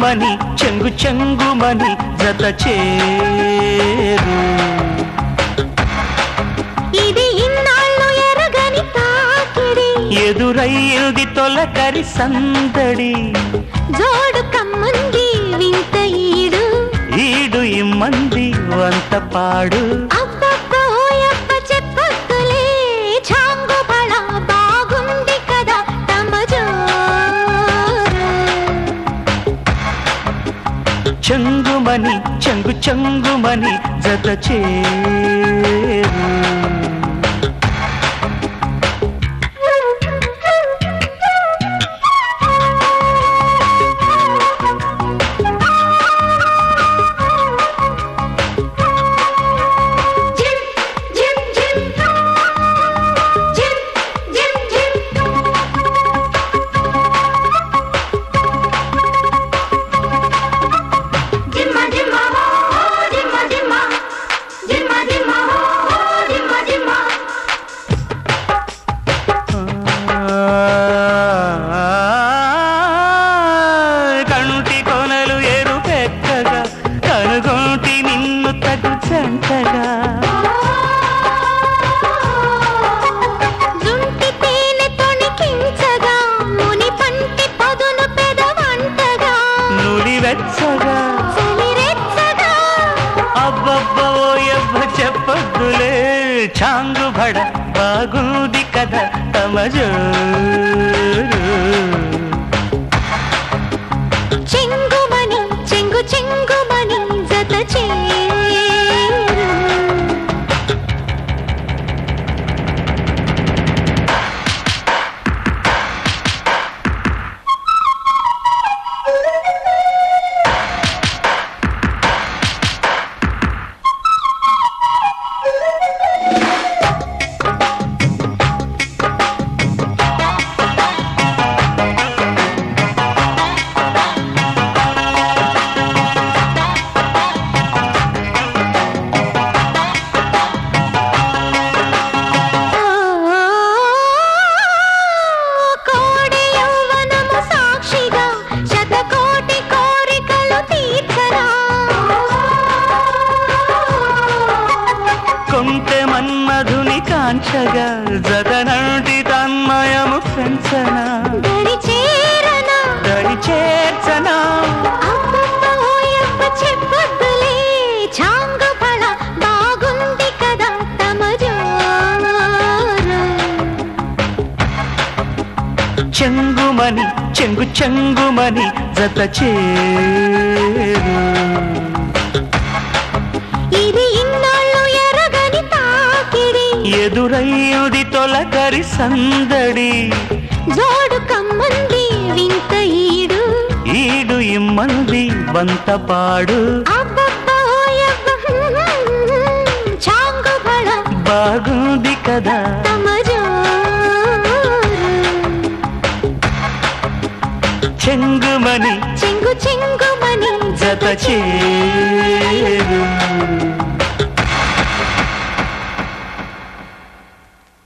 చెంగుమని చెంగు చెంగుమని జత చేరు. ఇది ఇన్నాళ్ళు ఎరగని తాకిడి, ఎదురయ్యింది తొలకరి సందడి. జోడు కమ్మంది వింత ఈడు, ఈడు ఇమ్మంది వంత పాడు. అబ్బబ్బో యబ్బ చెప్పొద్దులే చాంగు బళ, బాగుంది కదా తమ జోరు. చెంగుమని చెంగు చెంగుమని జత చేరు. కంటి కొనలు ఎరుపెక్కగా కనుగొంటి నిన్ను తగు చెంతగా. జుంటి తేనె తొణికించగా, ముని పంటి పదును పెదవంటగా, నులి వెచ్చగా చలిరెచ్చగా. అబ్బబ్బో ఎవ్వ చెప్పొద్దులే చాంగు బడ, బాగుంది కదా తమ జోరు. చెంగుమని చెంగు చెంగుమని జత చేరు. కోడి యౌవనము సాక్షిగా శతకోటి కోరికలు తీర్చరా. కొంటె మన్మధుని కాంచగా జగనంటి తన్మయము పెంచనా. దరి చేరనా దరి చేర్చనా. అబ్బబ్బో యబ్బ చెప్పొద్దులే చాంగు బళ, బాగుంది కదా తమ జోరు. చెంగుమని చెంగు చెంగుమని జత చేరు. ఇది ఇన్నాళ్ళు ఎరగని తాకిడి, ఎదురయ్యుది తొలకరి సందడి. జోడు కమ్మంది వింత ఈడు, ఈడు ఇమ్మంది వంత పాడు. అబ్బబ్బో యబ్బ చాంగు బళ, బాగుంది కదా తమ జోరు. చెంగుమని చెంగు చెంగుమని జత చేరు.